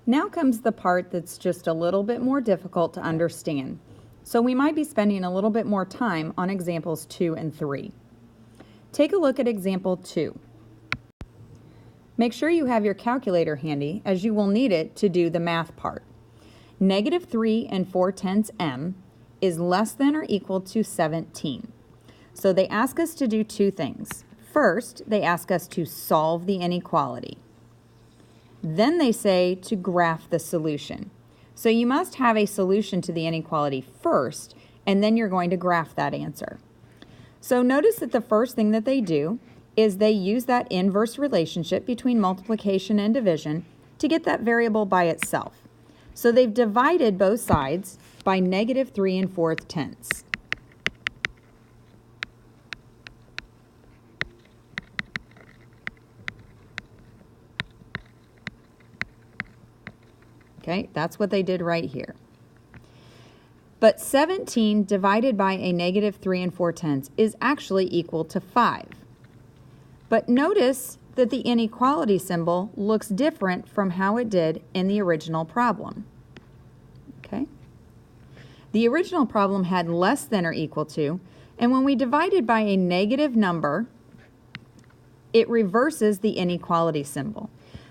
Now comes the part that's just a little bit more difficult to understand. So we might be spending a little bit more time on examples 2 and 3. Take a look at example 2. Make sure you have your calculator handy, as you will need it to do the math part. Negative 3 4/10 m is less than or equal to 17. So they ask us to do two things. First, they ask us to solve the inequality. Then they say to graph the solution. So you must have a solution to the inequality first, and then you're going to graph that answer. So notice that the first thing that they do is they use that inverse relationship between multiplication and division to get that variable by itself. So they've divided both sides by negative 3 4/10. Okay, that's what they did right here. But 17 divided by a negative 3 4/10 is actually equal to 5. But notice that the inequality symbol looks different from how it did in the original problem. Okay? The original problem had less than or equal to, and when we divided by a negative number, it reverses the inequality symbol.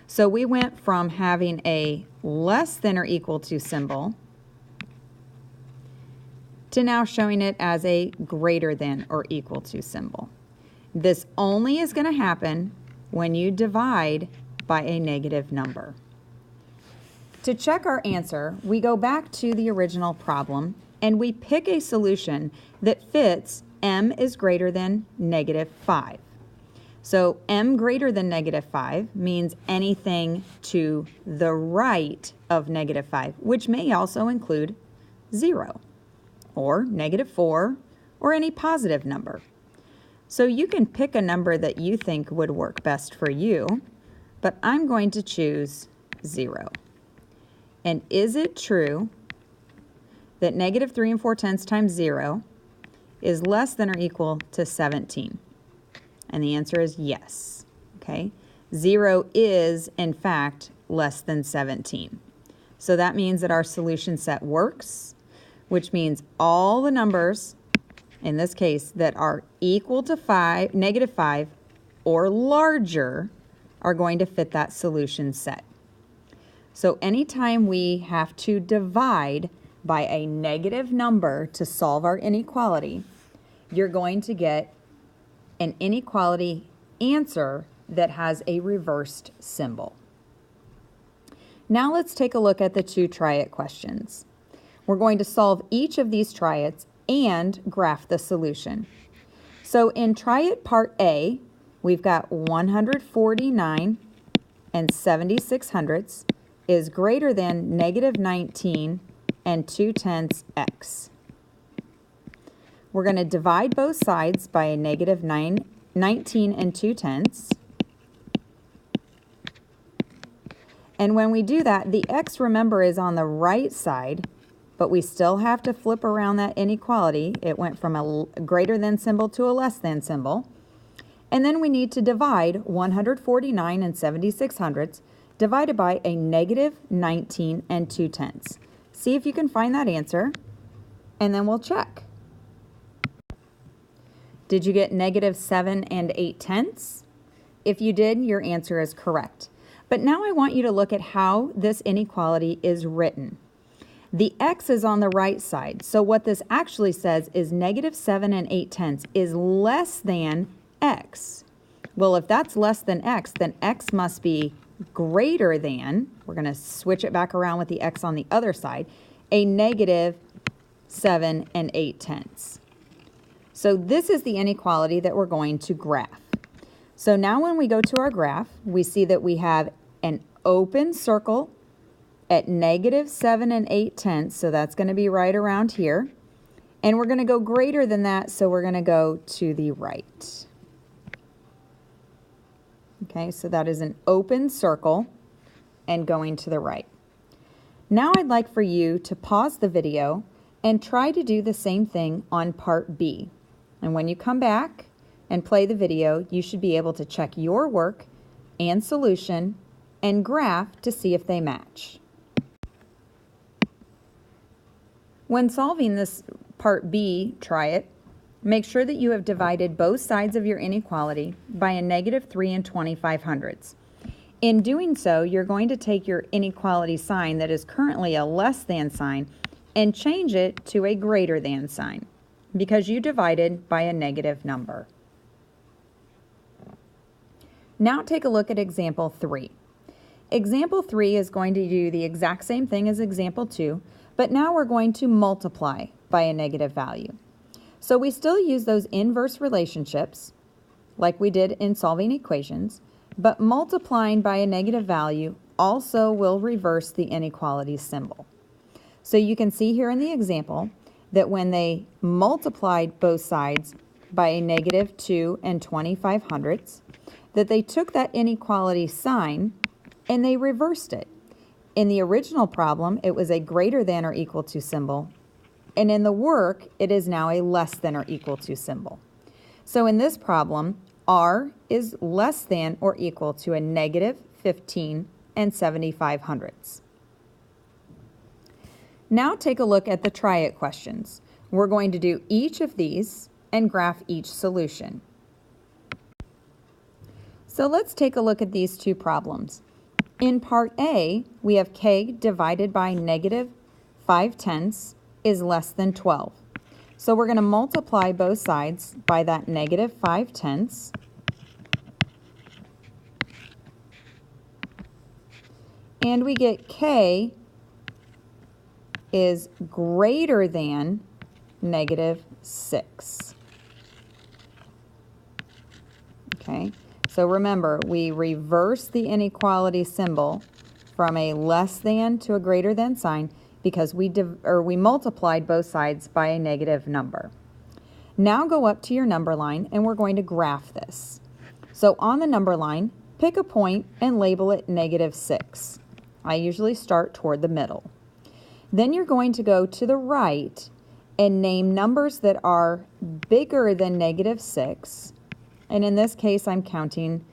So we went from having a less than or equal to symbol to now showing it as a greater than or equal to symbol. This only is going to happen when you divide by a negative number. To check our answer, we go back to the original problem and we pick a solution that fits m is greater than negative 5. So m greater than negative 5 means anything to the right of negative 5, which may also include 0 or negative 4 or any positive number. So you can pick a number that you think would work best for you, but I'm going to choose 0. And is it true that negative 3 4/10 times 0 is less than or equal to 17? And the answer is yes. Okay? 0 is, in fact, less than 17. So that means that our solution set works, which means all the numbers, in this case, that are equal to negative 5 or larger are going to fit that solution set. So anytime we have to divide by a negative number to solve our inequality, you're going to get an inequality answer that has a reversed symbol. Now let's take a look at the two try-it questions. We're going to solve each of these try-its and graph the solution. So in try-it part A, we've got 149 7/76 is greater than negative 19 2/10 x. We're going to divide both sides by a negative 19 2/10. And when we do that, the x, remember, is on the right side, but we still have to flip around that inequality. It went from a greater than symbol to a less than symbol. And then we need to divide 149 7/76 divided by a negative 19 2/10. See if you can find that answer, and then we'll check. Did you get negative 7 8/10? If you did, your answer is correct. But now I want you to look at how this inequality is written. The x is on the right side, so what this actually says is negative 7 8/10 is less than x. Well, if that's less than x, then x must be greater than, we're going to switch it back around with the x on the other side, a negative 7 8/10. So this is the inequality that we're going to graph. So now when we go to our graph, we see that we have an open circle at negative 7 8/10, so that's going to be right around here. And we're going to go greater than that, so we're going to go to the right. Okay, so that is an open circle and going to the right. Now I'd like for you to pause the video and try to do the same thing on part B. And when you come back and play the video, you should be able to check your work and solution and graph to see if they match. When solving this part B, try it. Make sure that you have divided both sides of your inequality by a -3 25/100. In doing so, you're going to take your inequality sign that is currently a less than sign and change it to a greater than sign because you divided by a negative number. Now take a look at example 3. Example 3 is going to do the exact same thing as example 2, but now we're going to multiply by a negative value. So we still use those inverse relationships like we did in solving equations, but multiplying by a negative value also will reverse the inequality symbol. So you can see here in the example that when they multiplied both sides by a -2 25/100, that they took that inequality sign and they reversed it. In the original problem, it was a greater than or equal to symbol, and in the work, it is now a less than or equal to symbol. So in this problem, R is less than or equal to a -15 75/100. Now take a look at the try it questions. We're going to do each of these and graph each solution. So let's take a look at these two problems. In part A, we have K divided by -5/10 is less than 12. So we're going to multiply both sides by that -5/10. And we get K is greater than -6. Okay, so remember, we reverse the inequality symbol from a less than to a greater than sign because we multiplied both sides by a negative number. Now go up to your number line and we're going to graph this. So on the number line, pick a point and label it -6. I usually start toward the middle. Then you're going to go to the right and name numbers that are bigger than -6. And in this case, I'm counting,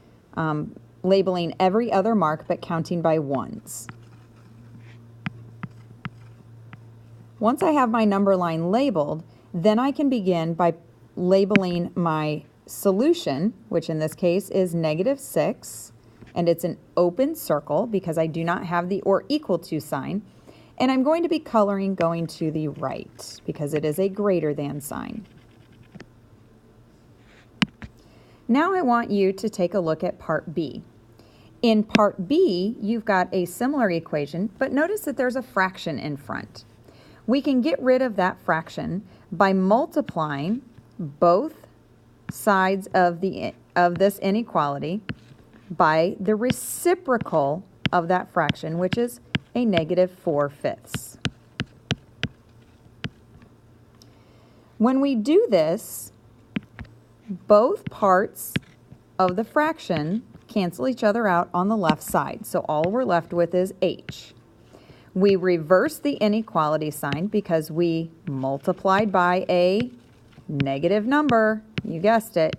labeling every other mark but counting by ones. Once I have my number line labeled, then I can begin by labeling my solution, which in this case is -6, and it's an open circle because I do not have the or equal to sign, and I'm going to be coloring going to the right because it is a greater than sign. Now I want you to take a look at part B. In part B, you've got a similar equation, but notice that there's a fraction in front. We can get rid of that fraction by multiplying both sides of this inequality by the reciprocal of that fraction, which is a -4/5. When we do this, both parts of the fraction cancel each other out on the left side, so all we're left with is h. We reverse the inequality sign because we multiplied by a negative number, you guessed it,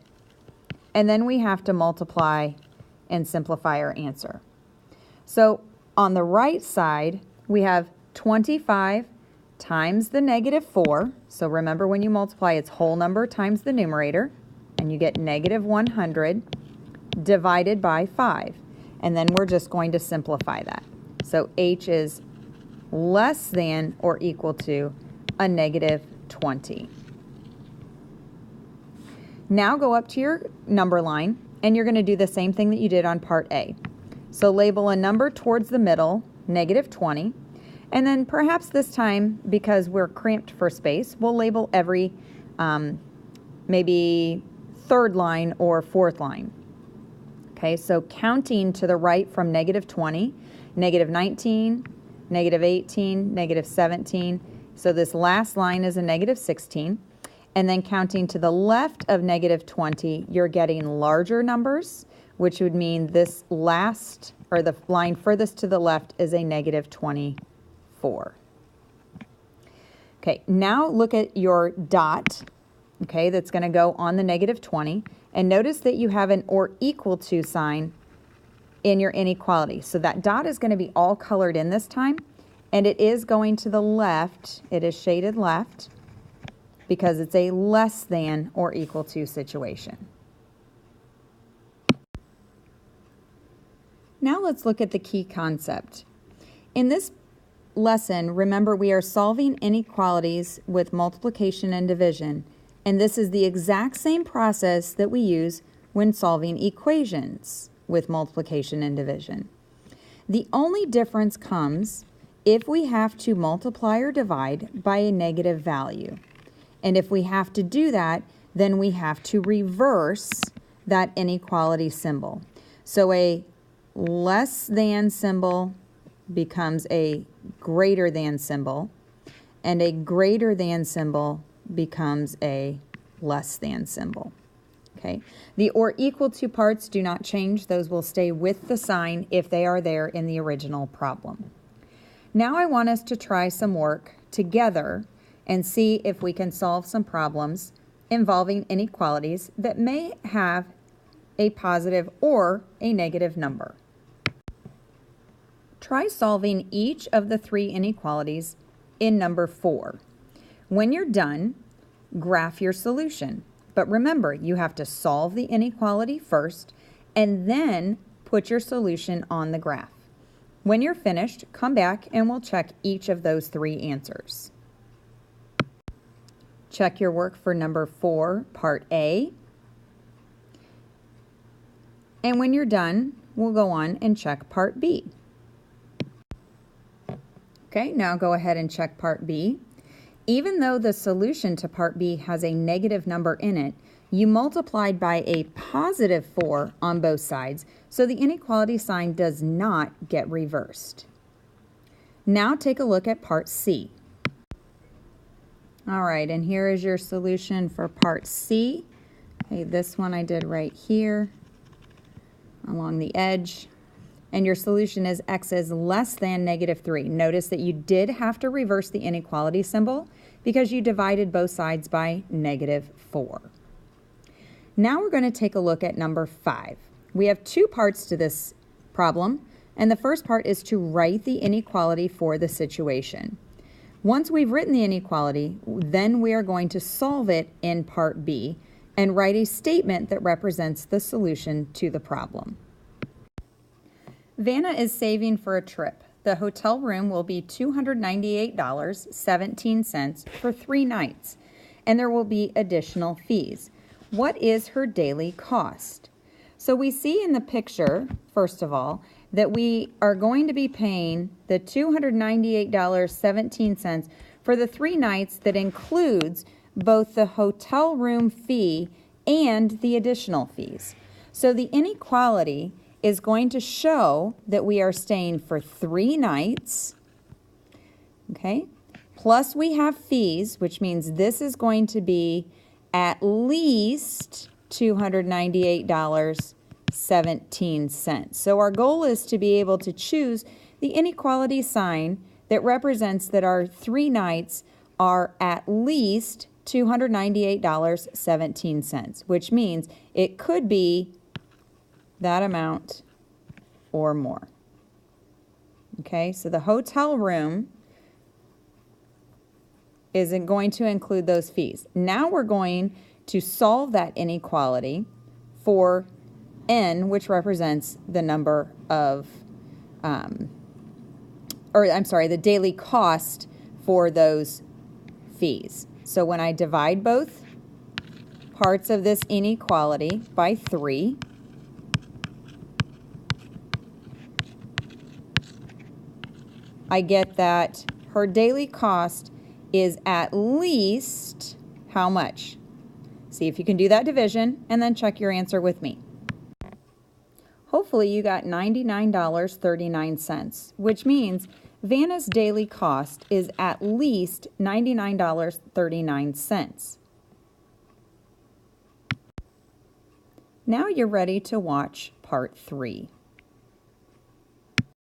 and then we have to multiply and simplify our answer. So on the right side, we have 25 times the -4. So remember, when you multiply, it's whole number times the numerator, and you get -100 divided by 5. And then we're just going to simplify that. So h is less than or equal to a -20. Now go up to your number line, and you're going to do the same thing that you did on part A. So label a number towards the middle, -20, and then perhaps this time, because we're cramped for space, we'll label every maybe third line or fourth line. Okay, so counting to the right from -20, -19, -18, -17. So this last line is a -16. And then counting to the left of -20, you're getting larger numbers, which would mean this last, or the line furthest to the left, is a -24. Okay, now look at your dot, okay, that's going to go on the -20. And notice that you have an or equal to sign in your inequality. So that dot is going to be all colored in this time, and it is going to the left. It is shaded left because it's a less than or equal to situation. Now let's look at the key concept. In this lesson, remember we are solving inequalities with multiplication and division, and this is the exact same process that we use when solving equations with multiplication and division. The only difference comes if we have to multiply or divide by a negative value. And if we have to do that, then we have to reverse that inequality symbol. So a less than symbol becomes a greater than symbol, and a greater than symbol becomes a less than symbol. Okay, the or equal to parts do not change. Those will stay with the sign if they are there in the original problem. Now I want us to try some work together and see if we can solve some problems involving inequalities that may have a positive or a negative number. Try solving each of the three inequalities in number 4. When you're done, graph your solution. But remember, you have to solve the inequality first and then put your solution on the graph. When you're finished, come back and we'll check each of those 3 answers. Check your work for number 4, part A. And when you're done, we'll go on and check part B. Okay, now go ahead and check part B. Even though the solution to part B has a negative number in it, you multiplied by a positive 4 on both sides, so the inequality sign does not get reversed. Now take a look at part C. All right, and here is your solution for part C. Okay, this one I did right here along the edge. And your solution is x is less than negative 3. Notice that you did have to reverse the inequality symbol because you divided both sides by negative 4. Now we're going to take a look at number 5. We have 2 parts to this problem, and the first part is to write the inequality for the situation. Once we've written the inequality, then we are going to solve it in part B and write a statement that represents the solution to the problem. Vanna is saving for a trip. The hotel room will be $298.17 for 3 nights, and there will be additional fees. What is her daily cost? So we see in the picture, first of all, that we are going to be paying the $298.17 for the 3 nights that includes both the hotel room fee and the additional fees. So the inequality is going to show that we are staying for 3 nights, okay? Plus we have fees, which means this is going to be at least $298.17. So our goal is to be able to choose the inequality sign that represents that our 3 nights are at least $298.17, which means it could be that amount or more. Okay, so the hotel room isn't going to include those fees. Now we're going to solve that inequality for n, which represents the number of, the daily cost for those fees. So when I divide both parts of this inequality by 3, I get that her daily cost is at least how much? See if you can do that division and then check your answer with me. Hopefully you got $99.39, which means Vanna's daily cost is at least $99.39. Now you're ready to watch part 3.